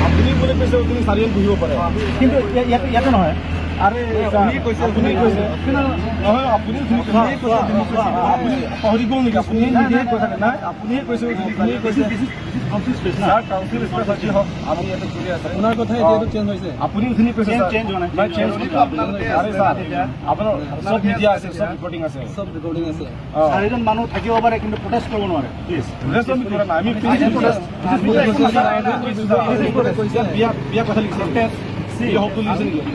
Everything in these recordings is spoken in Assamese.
আপুনি বোলে কৈছে তুমি চাৰিজন বহিব পাৰে কিন্তু ইয়াতে নহয় আৰে আপুনি কৈছে নহয় আপুনি পাহৰি গ'ল নেকি আপুনি নিজে কৈছে নাই আপুনি কৈছে কাউন্সিল স্পেচ না কাউন্সিল স্পেচ আছে হক আমি ইয়াতে চলি আছে আপোনাৰ কথা এতিয়াটো চেঞ্জ হৈছে আপুনি উঠনি কৈছে চেঞ্জ হোৱা নাই চেঞ্জ হৈছে আৰে স্যাৰ আপোনাৰ সব মিডিয়া আছে সব ৰিপৰ্টিং আছে চাৰিজন মানুহ থাকিব পাৰে কিন্তু প্ৰটেষ্ট কৰিব নোৱাৰে প্লিজ প্ৰটেষ্ট আমি কৰা নাই আমি বিয়া কথা লিখিছে See, hopefully listen again.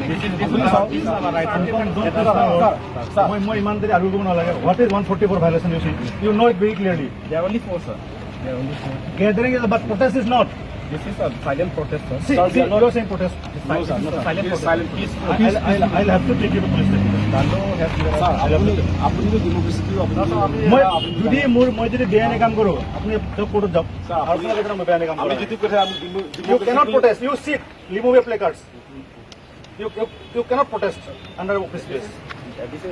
Moi imandari aru gona lage. What is 144 violation you see? You know it very clearly. They are only 4, sir. They are only 4. Gathering is, but protest is not. This is a silent protest, sir. See, you are saying protest. No, sir. Silent protest. Silent peace. I'll have to take you to police station. Sir, apuni to democracy ki apna moi jodi moi jodi beane kaam karo. Apni to court jab. Sir, apni lekra moi beane kaam karo. Ami jitu kotha you cannot protest. You sit. Remove your placards. You cannot protest under office space.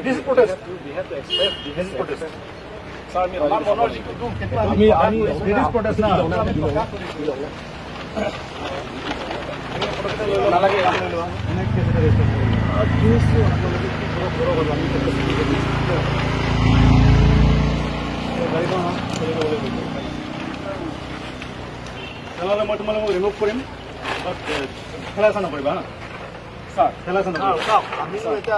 This is protest. We have to express. This is protest. Sir, this is protest now. মই তোমালোকক ৰিমুভ কৰিম খেলা চানা কৰিবা হা স্যাৰ খেলা চানা আমি এটা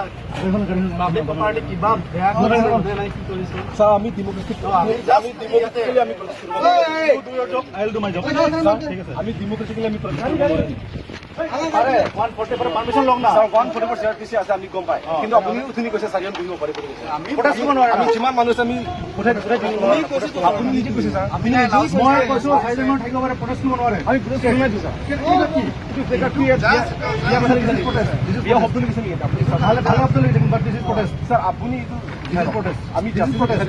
পাব্লিক প্ৰপাৰ্টি কিবা বেয়া কৰে নাই কি কৰিছে স্যাৰ আমি ডেমোক্ৰেসি আমি আইল ডু মাই জব ঠিক আছে আমি ডেমোক্ৰেসিক্যালি আমি আরে 140 पर परमिशन লগ না স্যার 140 पर শেয়ার কিছে আছে আমি গম পাই কিন্তু আপুনি উঠনি কৈছে চাৰিজন বহিব পাৰে আমি প্ৰটেষ্ট কৰিব নোৱাৰে আমি যিমান মানুহ আছে আমি আপুনি নিজে কৈছে স্যাৰ আপুনি মই কৈছো চাৰিজন মানুহ থাকিব পাৰে প্ৰটেষ্ট কৰিব নোৱাৰে আমি প্ৰটেষ্ট কৰিব নাই স্যাৰ কি ইটো ফেকা কি ইয়া মানে প্ৰটেষ্ট ইয়া হবলি কিছে নেকি আপুনি ভালে হবলি লিখিম বাট দিস ইজ প্ৰটেষ্ট স্যাৰ আপুনি ইটো প্ৰটেষ্ট আমি জাস্টিস প্ৰটেষ্ট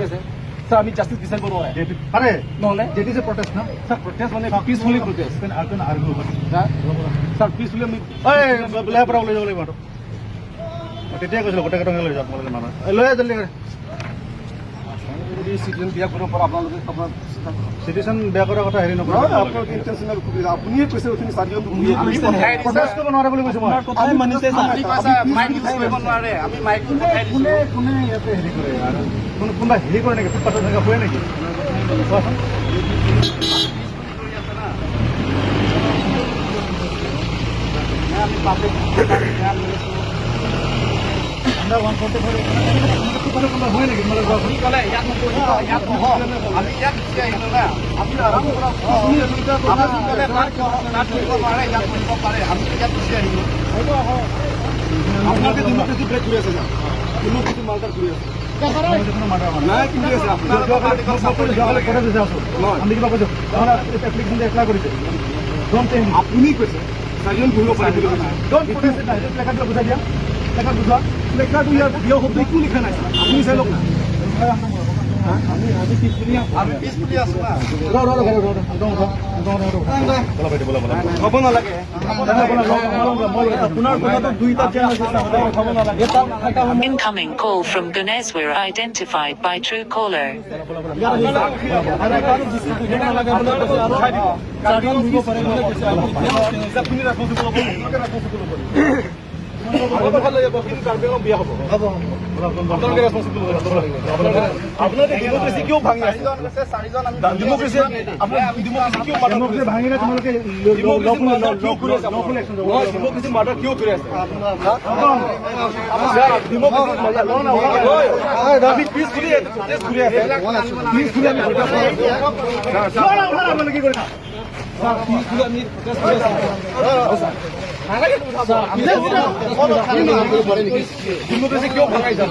স্যাৰ আমি জাস্টিস বিচাৰ কৰিব নোৱাৰে আৰে নহলে যেটি যে প্ৰটেষ্ট না স্যাৰ প্ৰটেষ্ট মানে পিসফুলি প্ৰটেষ্ট কেন আৰ্গু স্যাৰ পিসফুলি আমি এই বলা পৰা লৈ যাব লাগিব তেতিয়া কৈছিল গোটে কেটং লৈ যাওক মানে মানুহ লৈ জলদি কৰে সিটিজেন বিয়া কৰিব পৰা আপোনালোকে আপোনাৰ সিটিজেন বিয়া কৰাৰ কথা হেৰি নকৰা আপোনাৰ ইন্টেনশনাল সুবিধা আপুনিয়ে কৈছে উঠনি চাৰিজন প্ৰটেষ্ট কৰিব নোৱাৰে বুলি কৈছে মই কথাই মানিছে মাইক কৰিব নোৱাৰে আমি মাইক পঠাই দিছো কোনে ইয়াতে হেৰি কৰে আৰু কোনবা হেৰি কৰে নেকি ফুটপাথত থকা হয় নেকি কোৱাচোন আমি পাব্লিক আমরা 144 হয় নাকি মানে কি কলে ইয়াত আমি ইয়াত কি আহিলো না আপনি আরাম কৰা আপুনি কলে কাট কৰিব পাৰে ইয়াত কৰিব পাৰে আমি ইয়াত কি আহিলো এইটো আপোনাক ডেমোক্ৰেসি ব্ৰেক কৰি আছে না ডেমোক্ৰেসি মাৰ্ডাৰ কৰি আছে নাই কি আছে আপোনাৰ আমি কিবা কৈছো আমৰা এপ্লিকেশন এপ্লাই কৰিছে আপুনি কৈছে চাৰিজন বহিব পাৰে বুলি কৈছে ডোন্ট প্ৰটেষ্ট এটা প্লেকাৰ্ড বুজাই দিয়া প্লেকাৰ্ড বুজোৱা প্লেকাৰ্ড ইয়াৰ ভিডিঅ' হ'ব একো লিখা নাই আপুনি চাই লওক না আমি পিছপুলি আছো না হ'ব নালাগে Incoming call from Ganeswar identified by Truecaller. আপোনালোকে ডেমোক্ৰেসি কিয় ভাঙি আছে ডেমোক্ৰেসি ভাঙি না তোমালোকে ডেমোক্ৰেসি মাৰ্ডাৰ কিয় কৰি আছে ডেমোক্রেসি কিয় ভাঙাই যান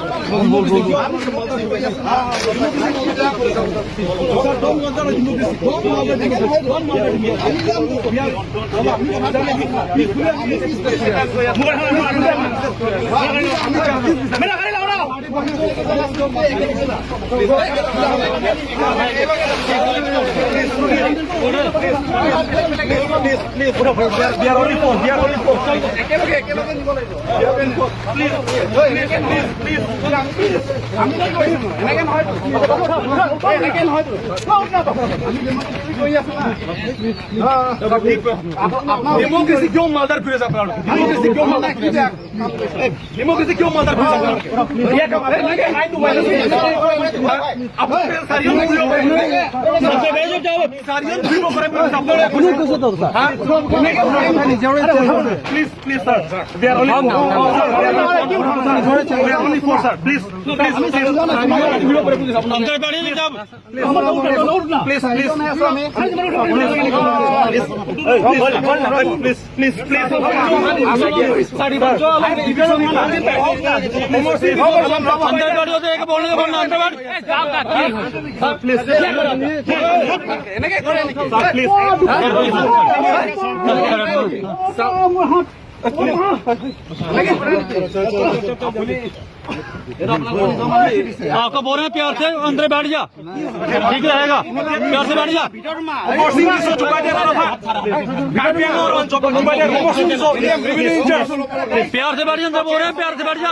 डेमोक्रेसी क्यों मालदार फिर डेमोक्रेसी क्यों मालदार फिर डेमोक्रेसी क्यों मालदार फिर ये कम है आई तो वायरस अब सारियों वीडियो करे please please sir we are only for sir please please video करे अंदर बैठिए जब please please please please please अंदर बैठो तो एक बोलने का बोलना अंदर बैठ सर प्लीज आपको बोल रहे हैं प्यार से अंदर बैठ जा ठीक रहेगा प्यार से बैठ जा प्यार से बैठ जा अंदर बोल रहे हैं प्यार से बैठ जा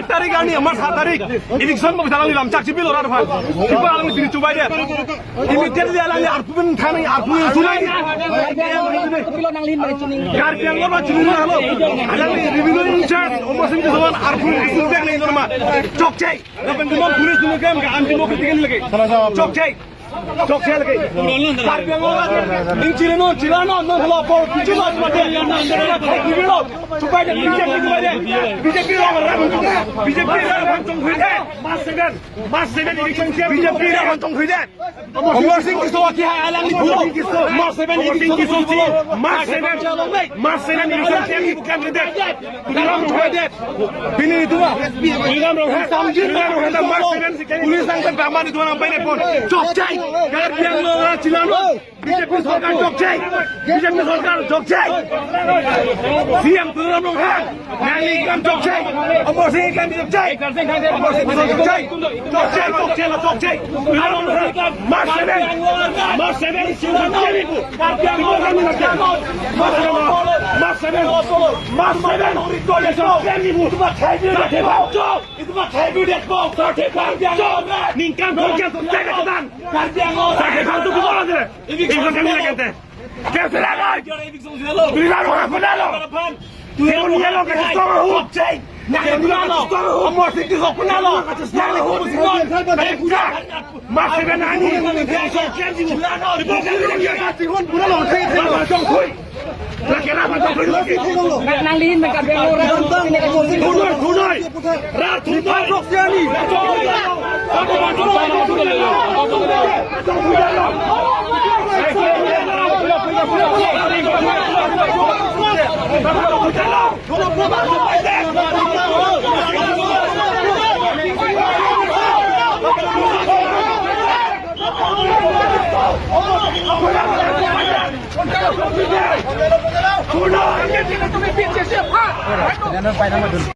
तारीख आनी हमारे 7 तारीख इलेक्शन में बिताना निलाम चाची बिल और भाई people आलमी फिर चुबाई दे immediately आलमी आरपुन थाने आरपुन सुनाई यार पियांगो मा चुनी हलो आलमी रिव्यू इंचार्ज ओमसिन के समान आरपुन सुनते नहीं नरमा चोकचाई अपन दिमाग पुलिस दुनु के आंटी लोग के लगे चोकचाई चोकचाई लगे यार पियांगो इन चिलेनो चिलानो न हलो पर किछु बात मते रिव्यू चुबाई दे बीजेपी रा बीजेपी रा चोंग हुई दे मास सेवन इलेक्शन के बीजेपी रा चोंग हुई दे Umar Singh किसो क्या है आलम किसो मार सेवन इलेक्शन किसो जी मार सेवन इलेक्शन के भी कैंडिडेट नाम उठा दे बिनी दुआ नाम रोहे समझी नाम रोहे द मार सेवन पुलिस संग ड्रामा नि दुआ पहिले फोन चोकचाई यार पियांगो चिलानो बीजेपी सरकार चोकचाई बीजेपी सरकार चोकचाई सीएम तुराम रोहे नाली काम चोकचाई Umar Singh काम चोकचाई Umar Singh चोकचाई चोकचाई Mas seven